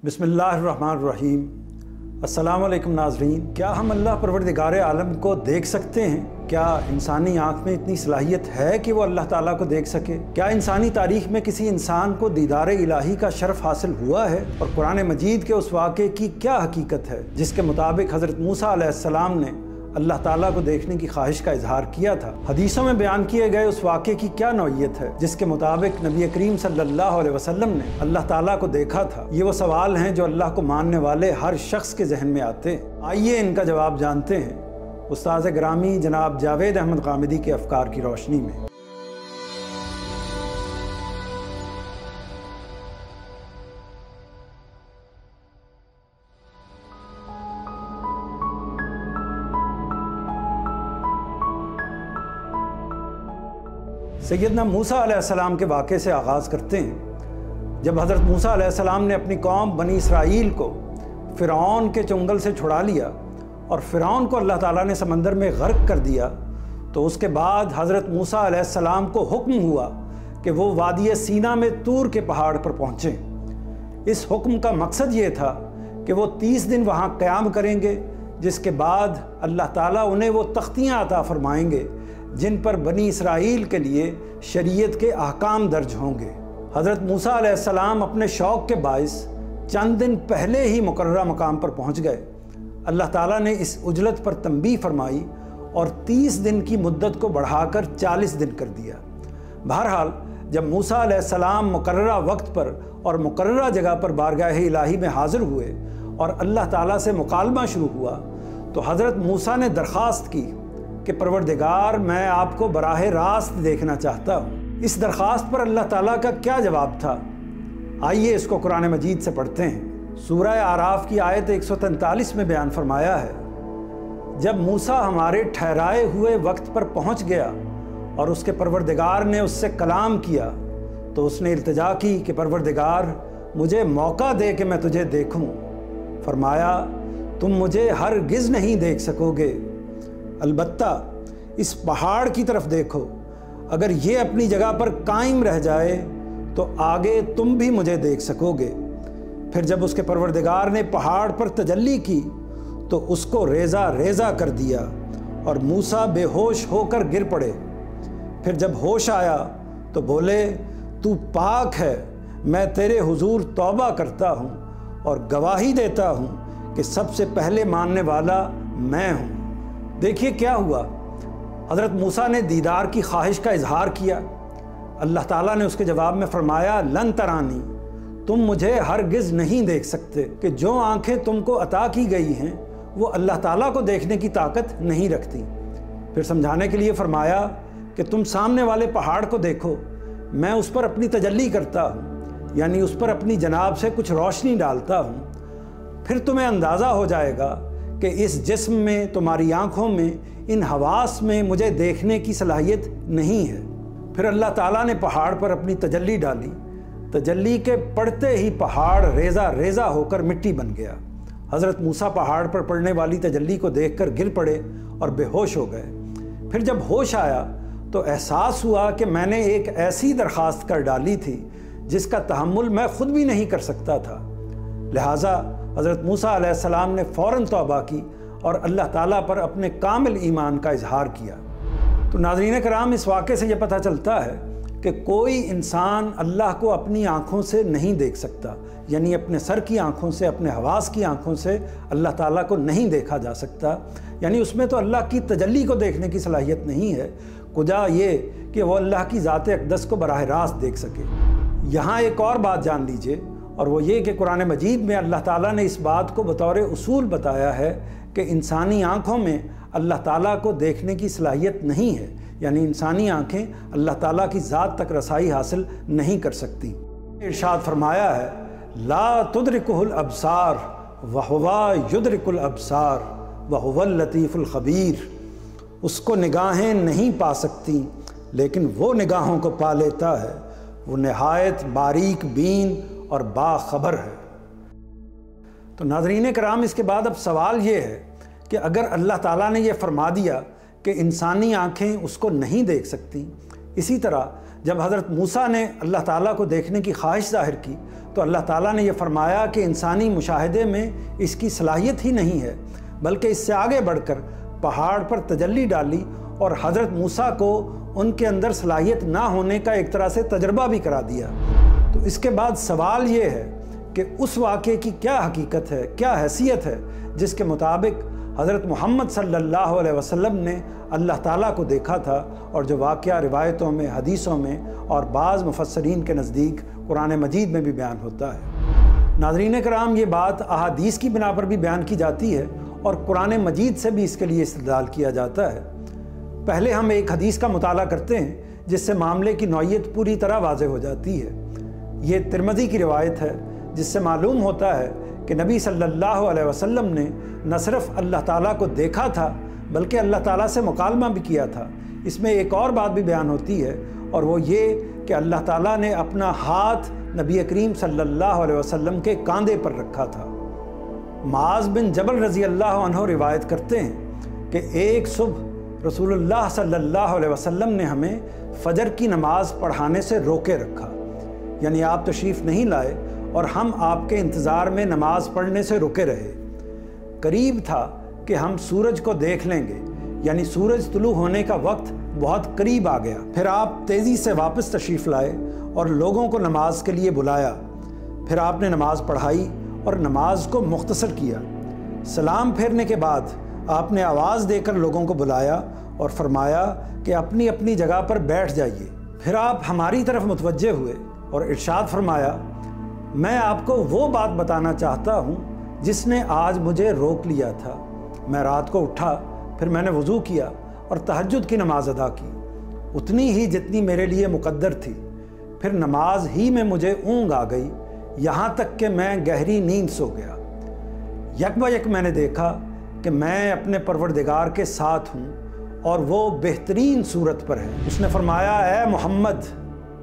बिस्मिल्लाहिर्रहमानिर्रहीम। अस्सलाम वालेकुम नाज़रीन। क्या हम अल्लाह परवरदिगार आलम को देख सकते हैं? क्या इंसानी आँख में इतनी सलाहियत है कि वो अल्लाह ताला को देख सके? क्या इंसानी तारीख़ में किसी इंसान को दीदार इलाही का शरफ़ हासिल हुआ है? और कुरान मजीद के उस वाक़े की क्या हकीकत है जिसके मुताबिक हज़रत मूसा अलैहिस्सलाम ने अल्लाह ताला को देखने की ख्वाहिश का इजहार किया था? हदीसों में बयान किए गए उस वाक़े की क्या नौइयत है जिसके मुताबिक नबी करीम सल्लल्लाहु अलैहि वसल्लम ने अल्लाह ताला को देखा था? ये वो सवाल हैं जो अल्लाह को मानने वाले हर शख्स के जहन में आते हैं। आइए इनका जवाब जानते हैं उस्ताद ग्रामी जनाब जावेद अहमद गामिदी के अफकार की रोशनी में। सैयदना मूसा अलैहिस्सलाम के वाक़े से आगाज़ करते हैं। जब हज़रत मूसा अलैहिस्सलाम ने अपनी कौम बनी इसराइल को फ़िरऔन के चुंगल से छुड़ा लिया और फ़िरऔन को अल्लाह ताला ने समंदर में गर्क कर दिया, तो उसके बाद हज़रत मूसा अलैहिस्सलाम को हुक्म हुआ कि वो वादी सीना में तूर के पहाड़ पर पहुँचें। इस हुक्म का मकसद ये था कि वो 30 दिन वहाँ क़याम करेंगे, जिसके बाद अल्लाह ताला उन्हें वो तख्तियाँ अता फ़रमाएँगे जिन पर बनी इसराइल के लिए शरीयत के अहकाम दर्ज होंगे। हज़रत मूसा अलैहिस्सलाम अपने शौक़ के बाइस चंद दिन पहले ही मुकर्ररा मकाम पर पहुँच गए। अल्लाह ताला ने इस उजलत पर तंबीह फरमाई और 30 दिन की मुद्दत को बढ़ाकर 40 दिन कर दिया। बहरहाल जब मूसा अलैहिस्सलाम मुकर्ररा वक्त पर और मुकर्ररा जगह पर बारगाह इलाही में हाज़िर हुए और अल्लाह ताला से मुकालमा शुरू हुआ, तो हज़रत मूसा ने दरख्वास्त की कि परवरदिगार, मैं आपको बराह रास्त देखना चाहता हूँ। इस दरख्वास्त पर अल्लाह ताला का क्या जवाब था? आइए इसको कुरान मजीद से पढ़ते हैं। सूरह आराफ की आयत 143 में बयान फरमाया है, जब मूसा हमारे ठहराए हुए वक्त पर पहुँच गया और उसके परवरदिगार ने उससे कलाम किया, तो उसने इल्तिजा की कि परवरदिगार, मुझे मौका दे कि मैं तुझे देखूँ। फरमाया, तुम मुझे हरगिज़ नहीं देख सकोगे, अलबत्ता इस पहाड़ की तरफ देखो, अगर ये अपनी जगह पर कायम रह जाए तो आगे तुम भी मुझे देख सकोगे। फिर जब उसके परवरदिगार ने पहाड़ पर तजल्ली की तो उसको रेज़ा रेज़ा कर दिया और मूसा बेहोश होकर गिर पड़े। फिर जब होश आया तो बोले, तू पाक है, मैं तेरे हुजूर तौबा करता हूँ और गवाही देता हूँ कि सबसे पहले मानने वाला मैं हूँ। देखिए क्या हुआ, हज़रत मूसा ने दीदार की ख्वाहिश का इजहार किया। अल्लाह ताला ने उसके जवाब में फरमाया, लन तरानी, तुम मुझे हरगिज़ नहीं देख सकते, कि जो आँखें तुमको अता की गई हैं वो अल्लाह ताला को देखने की ताकत नहीं रखती। फिर समझाने के लिए फरमाया कि तुम सामने वाले पहाड़ को देखो, मैं उस पर अपनी तजल्ली करता हूँ, यानी उस पर अपनी जनाब से कुछ रोशनी डालता हूँ। फिर तुम्हें अंदाज़ा हो जाएगा कि इस जिस्म में, तुम्हारी आँखों में, इन हवास में मुझे देखने की सलाहियत नहीं है। फिर अल्लाह ताला ने पहाड़ पर अपनी तजल्ली डाली। तजल्ली के पड़ते ही पहाड़ रेज़ा रेज़ा होकर मिट्टी बन गया। हज़रत मूसा पहाड़ पर पड़ने वाली तजल्ली को देखकर गिर पड़े और बेहोश हो गए। फिर जब होश आया तो एहसास हुआ कि मैंने एक ऐसी दरख्वास्त कर डाली थी जिसका तहम्मुल मैं खुद भी नहीं कर सकता था। लिहाजा हज़रत मूसा अलैहिस्सलाम ने फ़ौरन तौबा की और अल्लाह ताला पर अपने कामिल ईमान का इजहार किया। तो नाज़रीन कराम, इस वाक़े से ये पता चलता है कि कोई इंसान अल्लाह को अपनी आँखों से नहीं देख सकता, यानी अपने सर की आँखों से, अपने हवास की आँखों से अल्लाह ताला को नहीं देखा जा सकता, यानी उसमें तो अल्लाह की तजल्ली को देखने की सलाहियत नहीं है, खुदा ये कि वो अल्लाह की ज़ात अक़दस को बराह रास्त देख सके। यहाँ एक और बात जान लीजिए, और वो ये कि कुरान मजीद में अल्लाह ताला ने इस बात को बतौर उसूल बताया है कि इंसानी आँखों में अल्लाह ताला को देखने की सलाहियत नहीं है, यानी इंसानी आँखें अल्लाह ताला की ज़ात तक रसाई हासिल नहीं कर सकती। इरशाद फरमाया है, ला तुदरिकुहुल अब्सार वहुवा युदरिकुल अब्सार वहुवल लतीफ़ुल ख़बीर। उसको निगाहें नहीं पा सकती, लेकिन वो निगाहों को पा लेता है, वो नहायत बारीक बीन और बाखबर है। तो नाज़रीन कराम, इसके बाद अब सवाल ये है कि अगर अल्लाह ताला ने ये फरमा दिया कि इंसानी आँखें उसको नहीं देख सकती, इसी तरह जब हज़रत मूसा ने अल्लाह ताला को देखने की ख्वाहिश ज़ाहिर की तो अल्लाह ताला ने यह फरमाया कि इंसानी मुशाहिदे में इसकी सलाहियत ही नहीं है, बल्कि इससे आगे बढ़कर पहाड़ पर तजल्ली डाली और हज़रत मूसा को उनके अंदर सलाहियत ना होने का एक तरह से तजर्बा भी करा दिया। तो इसके बाद सवाल ये है कि उस वाक़े की क्या हकीकत है, क्या हैसियत है जिसके मुताबिक हज़रत मोहम्मद सल्लल्लाहु अलैहि वसल्लम ने अल्लाह ताला को देखा था, और जो वाक़या रिवायतों में, हदीसों में और बाज़ मुफस्सरीन के नज़दीक कुरान मजीद में भी बयान होता है। नाज़रीन कराम, ये बात अहादीस की बिना पर भी बयान की जाती है और कुरान मजीद से भी इसके लिए इस्तेदलाल किया जाता है। पहले हम एक हदीस का मुताला करते हैं जिससे मामले की नौइयत पूरी तरह वाज़ेह हो जाती है। ये तिरमिज़ी की रिवायत है जिससे मालूम होता है कि नबी सल्लल्लाहु अलैहि वसल्लम ने न सिर्फ अल्लाह ताला को देखा था बल्कि अल्लाह ताला से मुकालमा भी किया था। इसमें एक और बात भी बयान होती है, और वो ये कि अल्लाह ताला ने अपना हाथ नबी करीम सल्लल्लाहु अलैहि वसल्लम के कांधे पर रखा था। मुआज़ बिन जबल रज़ी अल्लाह अन्हु रिवायत करते हैं कि एक सुबह रसूलुल्लाह सल्लल्लाहु अलैहि वसल्लम ने हमें फ़जर की नमाज़ पढ़ाने से रोके रखा, यानी आप तशरीफ़ नहीं लाए और हम आपके इंतज़ार में नमाज़ पढ़ने से रुके रहे। करीब था कि हम सूरज को देख लेंगे, यानी सूरज तुलू होने का वक्त बहुत करीब आ गया। फिर आप तेज़ी से वापस तशरीफ़ लाए और लोगों को नमाज के लिए बुलाया। फिर आपने नमाज पढ़ाई और नमाज को मुख्तसर किया। सलाम फेरने के बाद आपने आवाज़ देकर लोगों को बुलाया और फरमाया कि अपनी अपनी जगह पर बैठ जाइए। फिर आप हमारी तरफ मुतवज्जे हुए और इरशाद फरमाया, मैं आपको वो बात बताना चाहता हूँ जिसने आज मुझे रोक लिया था। मैं रात को उठा, फिर मैंने वज़ू किया और तहज्जुद की नमाज अदा की, उतनी ही जितनी मेरे लिए मुक़द्दर थी। फिर नमाज ही में मुझे ऊँघ आ गई, यहाँ तक कि मैं गहरी नींद सो गया। यकबयक मैंने देखा कि मैं अपने परवरदिगार के साथ हूँ और वो बेहतरीन सूरत पर है। उसने फरमाया, ए मोहम्मद।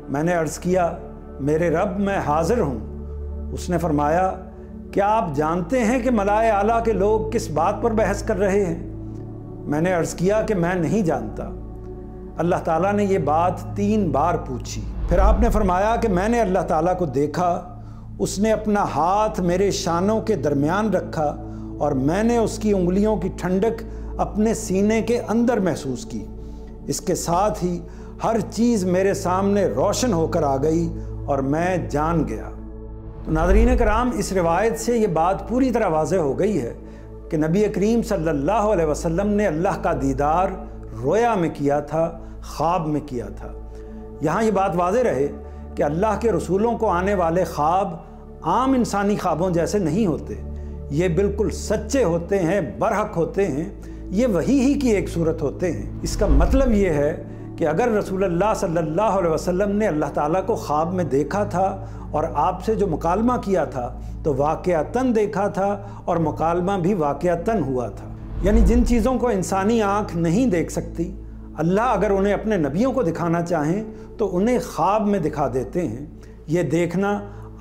मैंने अर्ज़ किया, मेरे रब, मैं हाज़िर हूँ। उसने फरमाया, क्या आप जानते हैं कि मलाए आला के लोग किस बात पर बहस कर रहे हैं? मैंने अर्ज़ किया कि मैं नहीं जानता। अल्लाह ताला ने ये बात 3 बार पूछी। फिर आपने फरमाया कि मैंने अल्लाह ताला को देखा, उसने अपना हाथ मेरे शानों के दरमियान रखा और मैंने उसकी उंगलियों की ठंडक अपने सीने के अंदर महसूस की। इसके साथ ही हर चीज़ मेरे सामने रोशन होकर आ गई और मैं जान गया। तो नाज़रीन कराम, इस रिवायत से ये बात पूरी तरह वाज़ेह हो गई है कि नबी करीम सल्लल्लाहु अलैहि वसल्लम ने अल्लाह का दीदार रोया में किया था, ख्वाब में किया था। यहाँ ये बात वाज़ेह रहे कि अल्लाह के रसूलों को आने वाले ख्वाब आम इंसानी ख्वाबों जैसे नहीं होते। ये बिल्कुल सच्चे होते हैं, बरहक होते हैं, ये वही ही की एक सूरत होते हैं। इसका मतलब ये है कि अगर रसूलुल्लाह सल्लल्लाहु अलैहि वसल्लम ने अल्लाह ताला को ख्वाब में देखा था और आपसे जो मुकालमा किया था तो वाक़अतन देखा था और मुकालमा भी वाक़अतन हुआ था। यानी जिन चीज़ों को इंसानी आँख नहीं देख सकती, अल्लाह अगर उन्हें अपने नबियों को दिखाना चाहें तो उन्हें ख्वाब में दिखा देते हैं। ये देखना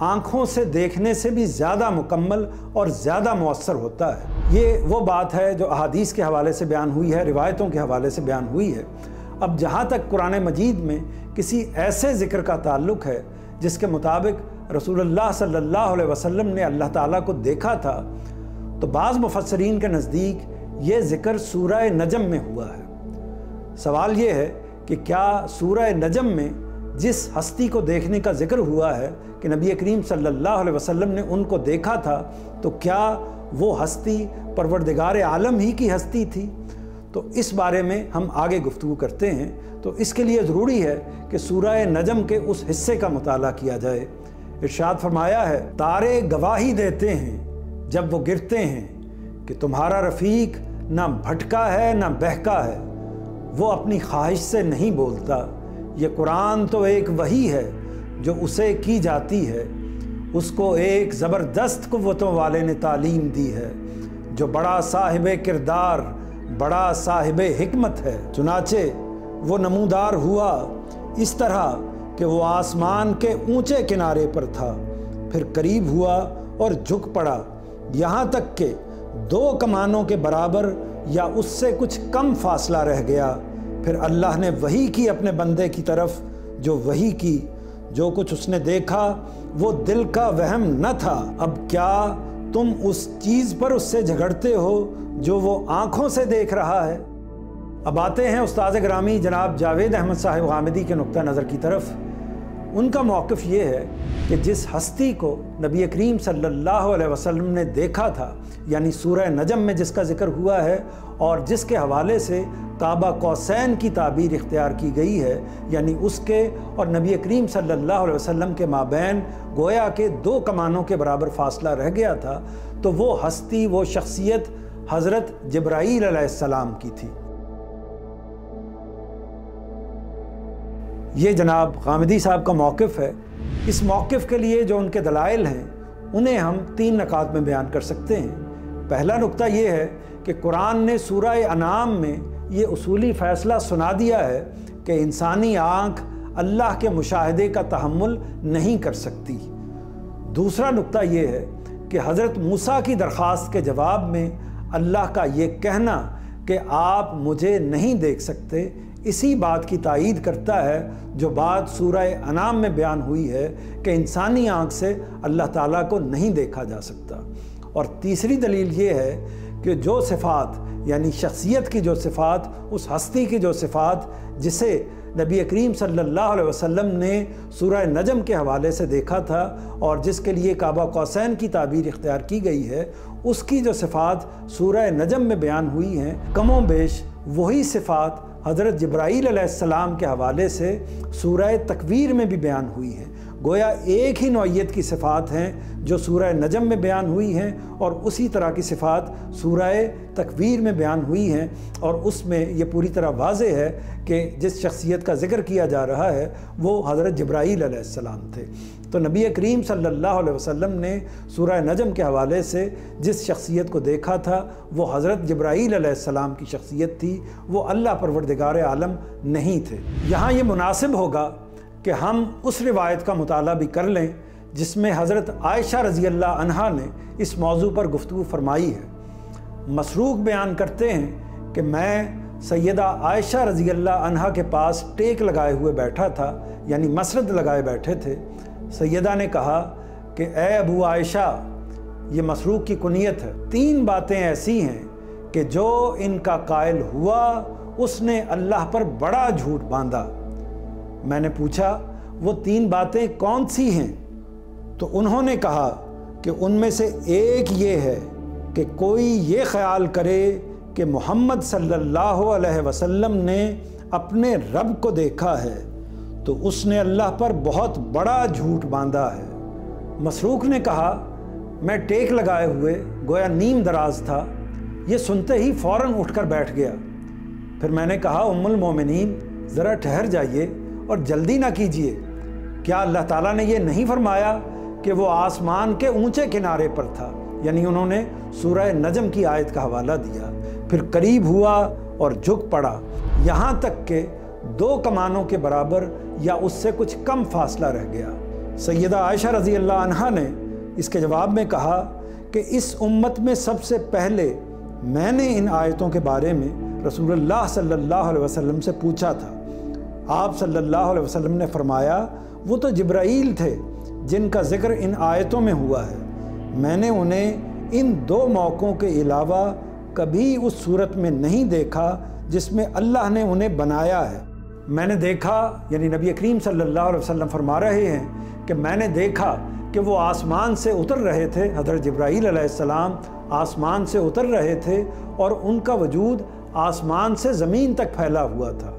आँखों से देखने से भी ज़्यादा मुकम्मल और ज़्यादा मौसर होता है। ये वो बात है जो अहादीस के हवाले से बयान हुई है, रिवायतों के हवाले से बयान हुई है। अब जहाँ तक कुरान मजीद में किसी ऐसे ज़िक्र का ताल्लुक़ है जिसके मुताबिक रसूलुल्लाह सल्लल्लाहु अलैहि वसल्लम ने अल्लाह ताला को देखा था, तो बाज़ मुफस्सरीन के नज़दीक ये ज़िक्र सूरह नजम में हुआ है। सवाल ये है कि क्या सूरह नजम में जिस हस्ती को देखने का ज़िक्र हुआ है कि नबी करीम सल्लल्लाहु अलैहि वसल्लम ने उनको देखा था, तो क्या वो हस्ती परवरदिगार आलम ही की हस्ती थी? तो इस बारे में हम आगे गुफ्तगू करते हैं। तो इसके लिए ज़रूरी है कि सूरह नजम के उस हिस्से का मुताला किया जाए। इरशाद फरमाया है, तारे गवाही देते हैं जब वो गिरते हैं कि तुम्हारा रफ़ीक ना भटका है ना बहका है, वो अपनी ख्वाहिश से नहीं बोलता। ये कुरान तो एक वही है जो उसे की जाती है, उसको एक ज़बरदस्त क़ुव्वतों वाले ने तालीम दी है, जो बड़ा साहिब किरदार, बड़ा साहिब हिकमत है। चुनाचे वो नमूदार हुआ इस तरह कि वो आसमान के ऊंचे किनारे पर था, फिर करीब हुआ और झुक पड़ा, यहाँ तक कि 2 कमानों के बराबर या उससे कुछ कम फासला रह गया। फिर अल्लाह ने वही की अपने बंदे की तरफ जो वही की, جو کچھ اس نے دیکھا وہ دل کا وہم نہ تھا، اب کیا تم اس چیز پر اس سے جھگڑتے ہو جو وہ آنکھوں سے دیکھ رہا ہے۔ اب آتے ہیں استاد گرامی جناب جاوید احمد صاحب غامدی کے نقطہ نظر کی طرف۔ ان کا موقف یہ ہے کہ جس ہستی کو نبی کریم صلی اللہ علیہ وسلم نے دیکھا تھا، یعنی سورہ نجم میں جس کا ذکر ہوا ہے اور جس کے حوالے سے قاب قوسین کی تعبیر اختیار کی گئی ہے، یعنی اس کے اور نبی کریم صلی اللہ علیہ وسلم کے مابین گویا کہ 2 کمانوں کے برابر فاصلہ رہ گیا تھا، تو وہ ہستی، وہ شخصیت حضرت جبرائیل علیہ السلام کی تھی۔ یہ جناب غامدی صاحب کا موقف ہے۔ اس موقف کے لیے جو ان کے دلائل ہیں انہیں ہم 3 نکات میں بیان کر سکتے ہیں۔ پہلا نقطہ یہ ہے کہ قرآن نے سورہ انعام میں یہ اصولی فیصلہ سنا دیا ہے کہ انسانی آنکھ اللہ کے مشاہدے کا تحمل نہیں کر سکتی۔ دوسرا نقطہ یہ ہے کہ حضرت موسیٰ کی درخواست کے جواب میں اللہ کا یہ کہنا کہ آپ مجھے نہیں دیکھ سکتے، اسی بات کی تائید کرتا ہے جو بات سورہ انعام میں بیان ہوئی ہے کہ انسانی آنکھ سے اللہ تعالیٰ کو نہیں دیکھا جا سکتا۔ اور تیسری دلیل یہ ہے کہ جو صفات، یعنی شخصیت کی جو صفات، اس ہستی کی جو صفات جسے نبی کریم صلی اللہ علیہ وسلم نے سورہ نجم کے حوالے سے دیکھا تھا اور جس کے لیے قاب قوسین کی تعبیر اختیار کی گئی ہے، اس کی جو صفات سورہ نجم میں بیان ہوئی ہیں، کم و بیش وہی صفات حضرت جبرائیل علیہ السلام کے حوالے سے سورہ تکویر میں بھی بیان ہوئی ہیں۔ گویا ایک ہی نوعیت کی صفات ہیں جو سورہ نجم میں بیان ہوئی ہیں اور اسی طرح کی صفات سورہ تکویر میں بیان ہوئی ہیں، اور اس میں یہ پوری طرح واضح ہے کہ جس شخصیت کا ذکر کیا جا رہا ہے وہ حضرت جبرائیل علیہ السلام تھے۔ تو نبی کریم صلی اللہ علیہ وسلم نے سورہ نجم کے حوالے سے جس شخصیت کو دیکھا تھا وہ حضرت جبرائیل علیہ السلام کی شخصیت تھی، وہ اللہ پروردگار عالم نہیں تھے۔ یہاں یہ مناسب ہوگا کہ ہم اس روایت کا مطالعہ بھی کر لیں جس میں حضرت عائشہ رضی اللہ عنہا نے اس موضوع پر گفتگو فرمائی ہے۔ مسروق بیان کرتے ہیں کہ میں سیدہ عائشہ رضی اللہ عنہا کے پاس ٹیک لگائے ہوئے بیٹھا تھا، یعنی مسرد لگائے بیٹھے تھے۔ سیدہ نے کہا کہ اے ابو عائشہ، یہ مسروق کی کنیت ہے، 3 باتیں ایسی ہیں کہ جو ان کا قائل ہوا اس نے اللہ پر بڑا جھوٹ باندھا۔ میں نے پوچھا وہ 3 باتیں کون سی ہیں؟ تو انہوں نے کہا کہ ان میں سے ایک یہ ہے کہ کوئی یہ خیال کرے کہ محمد صلی اللہ علیہ وسلم نے اپنے رب کو دیکھا ہے تو اس نے اللہ پر بہت بڑا جھوٹ باندھا ہے۔ مسروق نے کہا میں ٹیک لگائے ہوئے گویا نیم دراز تھا، یہ سنتے ہی فوراً اٹھ کر بیٹھ گیا۔ پھر میں نے کہا ام المومنین ذرا ٹھہر جائیے اور جلدی نہ کیجیے، کیا اللہ تعالیٰ نے یہ نہیں فرمایا کہ وہ آسمان کے اونچے کنارے پر تھا؟ یعنی انہوں نے سورہ نجم کی آیت کا حوالہ دیا۔ پھر قریب ہوا اور جھک پڑا، یہاں تک کہ 2 کمانوں کے برابر یا اس سے کچھ کم فاصلہ رہ گیا۔ سیدہ عائشہ رضی اللہ عنہا نے اس کے جواب میں کہا کہ اس امت میں سب سے پہلے میں نے ان آیتوں کے بارے میں رسول اللہ صلی اللہ علیہ وسلم سے پوچھا تھا۔ آپ صلی اللہ علیہ وسلم نے فرمایا وہ تو جبرائیل تھے جن کا ذکر ان آیتوں میں ہوا ہے، میں نے انہیں ان 2 موقعوں کے علاوہ کبھی اس صورت میں نہیں دیکھا جس میں اللہ نے انہیں بنایا ہے۔ میں نے دیکھا، یعنی نبی کریم صلی اللہ علیہ وسلم فرما رہے ہیں کہ میں نے دیکھا کہ وہ آسمان سے اتر رہے تھے، حضرت جبرائیل علیہ السلام آسمان سے اتر رہے تھے اور ان کا وجود آسمان سے زمین تک پھیلا ہوا تھا۔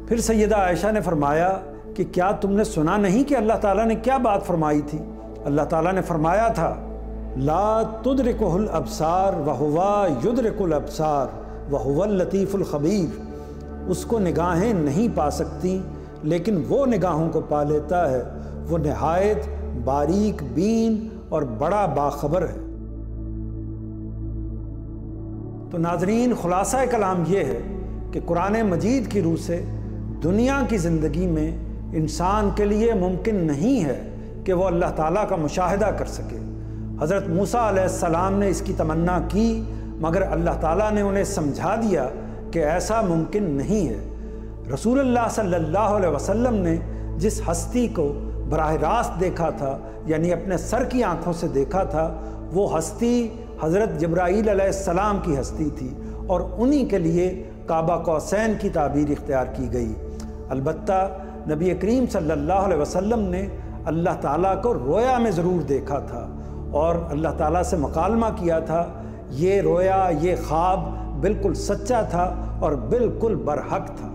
پھر سیدہ عائشہ نے فرمایا کہ کیا تم نے سنا نہیں کہ اللہ تعالیٰ نے کیا بات فرمائی تھی؟ اللہ تعالیٰ نے فرمایا تھا لا تدرکہ الابصار وہو یدرک الابصار وہو اللطیف الخبیر، اس کو نگاہیں نہیں پا سکتی لیکن وہ نگاہوں کو پا لیتا ہے، وہ نہایت باریک بین اور بڑا باخبر ہے۔ تو ناظرین، خلاصہ کلام یہ ہے کہ قرآن مجید کی روح سے دنیا کی زندگی میں انسان کے لیے ممکن نہیں ہے کہ وہ اللہ تعالیٰ کا مشاہدہ کر سکے۔ حضرت موسیٰ علیہ السلام نے اس کی تمنا کی مگر اللہ تعالیٰ نے انہیں سمجھا دیا کہ ایسا ممکن نہیں ہے۔ رسول اللہ صلی اللہ علیہ وسلم نے جس ہستی کو براہ راست دیکھا تھا، یعنی اپنے سر کی آنکھوں سے دیکھا تھا، وہ ہستی حضرت جبرائیل علیہ السلام کی ہستی تھی، اور انہی کے لیے کعبہ قوسین کی تعبیر اختیار کی گئی۔ البتہ نبی کریم صلی اللہ علیہ وسلم نے اللہ تعالیٰ کو رویا میں ضرور دیکھا تھا، اور اللہ تعالیٰ سے مکالمہ کیا تھا۔ یہ رویا، یہ خواب بالکل سچا تھا اور بالکل برحق تھا۔